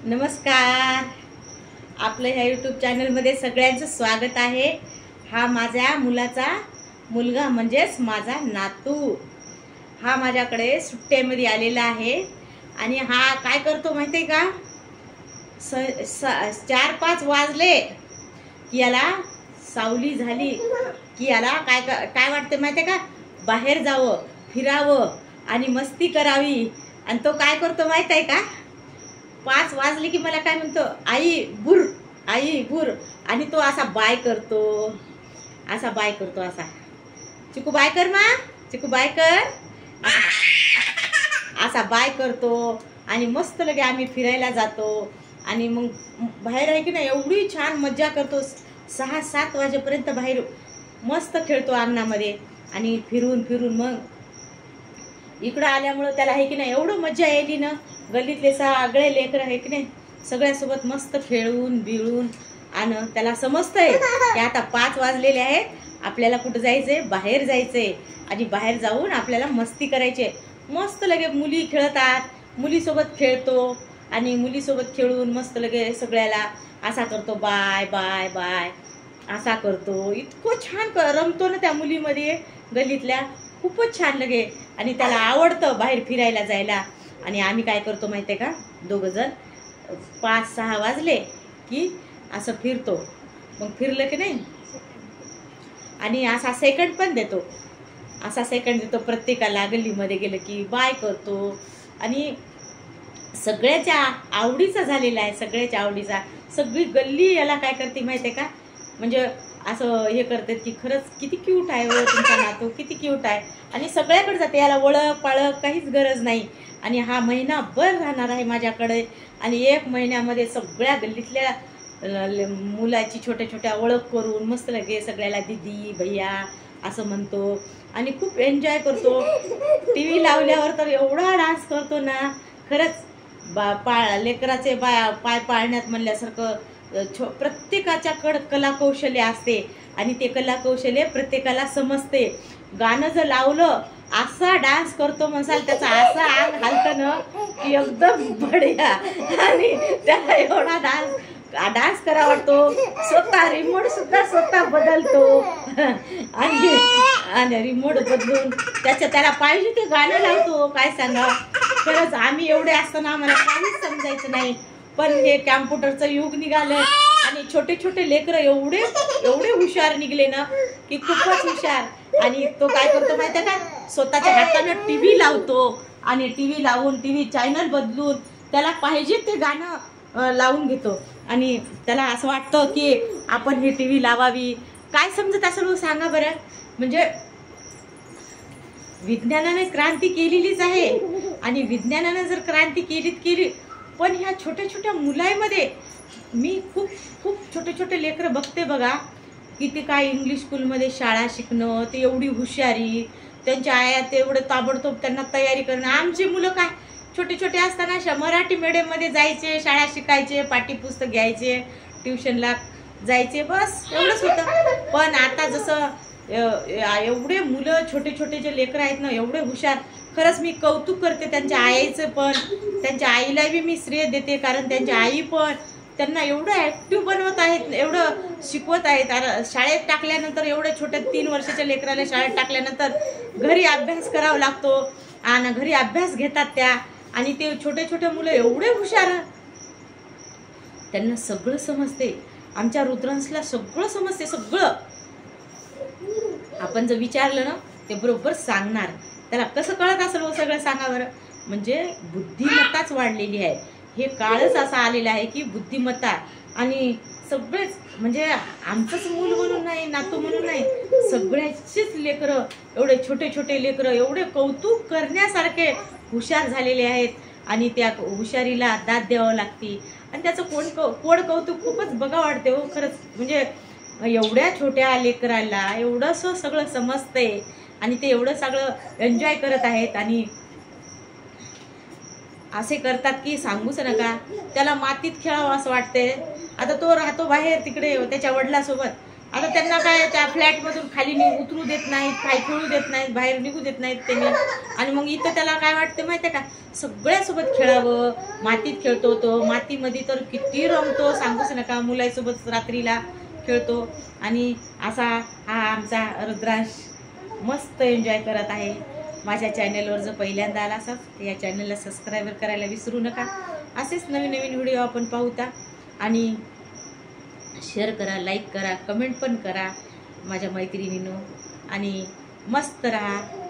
नमस्कार. आपलं ह्या यूट्यूब चॅनलमध्ये सगळ्यांचं स्वागत आहे. हा माझ्या मुलाचा मुलगा म्हणजेच माझा नातू. हा माझ्याकडे सुट्ट्यामध्ये आलेला आहे आणि हा काय करतो माहिती आहे का? 4-5 वाजले की याला सावली झाली की याला काय वाटते माहिती आहे का? बाहेर जावं, फिरावं आणि मस्ती करावी. आणि तो काय करतो माहित आहे का? 5 वाजले की मला काय म्हणतो, आई बुर, आई बुर. आणि तो असा बाय करतो, असा बाय करतो, असा चिकू बाय कर मा, चिकू बाय कर, असा बाय करतो. आणि मस्त लगे आम्ही फिरायला जातो. आणि मग बाहेर आहे की नाही एवढी छान मज्जा करतो. 6-7 वाजेपर्यंत बाहेर मस्त खेळतो अंगणामध्ये. आणि फिरून मग इकडं आल्यामुळं त्याला आहे की नाही एवढं मज्जा यायली ना. गल्लीतले सगळे लेकरं आहे की नाही सगळ्यासोबत मस्त खेळून बिळून. आणि त्याला समजतंय की आता 5 वाजलेले आहेत, आपल्याला कुठं जायचंय, बाहेर जायचंय. आणि बाहेर जाऊन आपल्याला मस्ती करायची. मस्त लगे मुली खेळतात, मुलीसोबत खेळतो. आणि मुलीसोबत खेळून मस्त लगे सगळ्याला असा करतो, बाय बाय बाय असा करतो. इतकं छान रमतो ना त्या मुलीमध्ये गल्लीतल्या, खूपच छान लगे. आणि त्याला आवडतं बाहेर फिरायला जायला. आणि आम्ही काय करतो माहिती आहे का? दोघं जण 5-6 वाजले की असं फिरतो. मग फिरलं की नाही आणि असा सेकंड पण देतो, असा सेकंड देतो प्रत्येकाला. गल्लीमध्ये गेलं की बाय करतो. आणि सगळ्याच्या आवडीचा झालेला आहे, सगळ्याच्या आवडीचा. सगळी गल्ली याला काय करते माहिती आहे का? म्हणजे असं हे करतात की खरंच किती क्यूट आहे हो तुमचा नातू, किती क्यूट आहे. आणि सगळ्याकडे जाते, याला ओळख पाळख काहीच गरज नाही. आणि हा महिनाभर राहणार आहे माझ्याकडे. आणि 1 महिन्यामध्ये सगळ्या गल्लीतल्या मुलाची छोट्या ओळख करून मस्त लगे सगळ्याला दीदी भैया असं म्हणतो. आणि खूप एन्जॉय करतो. TV लावल्यावर तर एवढा डान्स करतो ना, खरंच लेकराचे पाय पाळण्यात म्हणल्यासारखं. प्रत्येकाच्याकडं कलाकौशल्य असते आणि ते कलाकौशल्य प्रत्येकाला समजते. गाणं जर लावलं असा डान्स करतो म्हणसाल, त्याचा असा अंग हालतं ना की एकदम बढिया. आणि त्याला एवढा डान्स करा वाटतो. स्वतः रिमोट सुद्धा स्वतः बदलतो. आणि रिमोट बदलून त्याला पाहिजे ते गाणं लावतो. काय सांगा, खरंच आम्ही एवढे असताना आम्हाला काहीच समजायचं नाही. पण हे कॅम्प्युटरचं युग निघालं आणि छोटे लेकरं एवढे हुशार निघले ना की खूपच हुशार. आणि तो काय करतो माहिती आहे का? स्वतःच्या हातानं TV लावतो. आणि TV लावून TV चॅनल बदलून त्याला पाहिजे ते गाणं लावून घेतो. आणि त्याला असं वाटतं की आपण हे TV लावावी. काय समजत असेल सांगा बरं? म्हणजे विज्ञानाने क्रांती केलेलीच आहे. आणि विज्ञानाने जर क्रांती केली, पण ह्या छोट्या मुलांमध्ये मी खूप छोटे लेकरं बघते बघा, की ते काय इंग्लिश स्कूलमध्ये शाळा शिकणं, ते एवढी हुशारी, त्यांच्या आया तेवढं ताबडतोब त्यांना तयारी करणं. आमची मुलं काय छोटे असताना मराठी मीडियममध्ये जायचे, शाळा शिकायचे, पाठ्यपुस्तक घ्यायचे, ट्युशनला जायचे, बस एवढंच होतं. पण आता जसं एवढे मुलं छोटे जे लेकरं आहेत ना एवढे हुशार. खरंच मी कौतुक करते त्यांच्या आईचं पण. त्यांच्या आईला बी मी श्रेय देते, कारण त्यांच्या आई पण त्यांना एवढं ॲक्टिव्ह बनवत आहेत, एवढं शिकवत आहेत. शाळेत टाकल्यानंतर एवढ्या छोट्या 3 वर्षाच्या लेकराला शाळेत टाकल्यानंतर घरी अभ्यास करावा लागतो. आणि घरी अभ्यास घेतात त्या. आणि ते छोटे मुलं एवढे हुशार, त्यांना सगळं समजते. आमच्या रुद्रांशला सगळं समजते, सगळं. आपण जर विचारलं ना ते बरोबर सांगणार. त्याला कसं कळत असेल सगळं सांगा बरं? म्हणजे बुद्धिमत्ताच वाढलेली आहे. हे काळच असा आलेला आहे की बुद्धिमत्ता. आणि सगळेच म्हणजे आमचंच मूल म्हणून नाही, नातू म्हणून नाही, सगळ्याचीच लेकरं एवढे छोटे लेकरं एवढे कौतुक करण्यासारखे हुशार झालेले आहेत. आणि त्या हुशारीला दाद द्यावं लागते. आणि त्याचं कोण कौतुक खूपच बघा वाटते हो खरंच. म्हणजे एवढ्या छोट्या लेकराला एवढंसं सगळं समजतंय आणि ते एवढं सगळं एन्जॉय करत आहेत. आणि असे करतात की सांगूच नका. त्याला मातीत खेळावं असं वाटते. आता तो राहतो बाहेर तिकडे त्याच्या वडिलांसोबत. आता त्यांना काय त्या फ्लॅटमधून खाली उतरू देत नाहीत, काय खेळू देत नाहीत, बाहेर निघू देत नाहीत त्यांनी. आणि मग इथं त्याला काय वाटतं माहिती आहे का? सगळ्यासोबत खेळावं. मातीत खेळतो तो, मातीमध्ये तर किती रमतो सांगूच नका. मुलांसोबत रात्रीला खेळतो. आणि असा हा आमचा रुद्रांश मस्त एन्जॉय करत आहे. माझ्या चॅनलवर जर पहिल्यांदा आला असाल या चॅनलला सबस्क्राईब करायला विसरू नका. असेच नवीन नवीन व्हिडिओ आपण पाहूता. आणि शेअर करा, लाईक करा, कमेंट पण करा माझ्या मैत्रिणींनो. आणि मस्त राहा.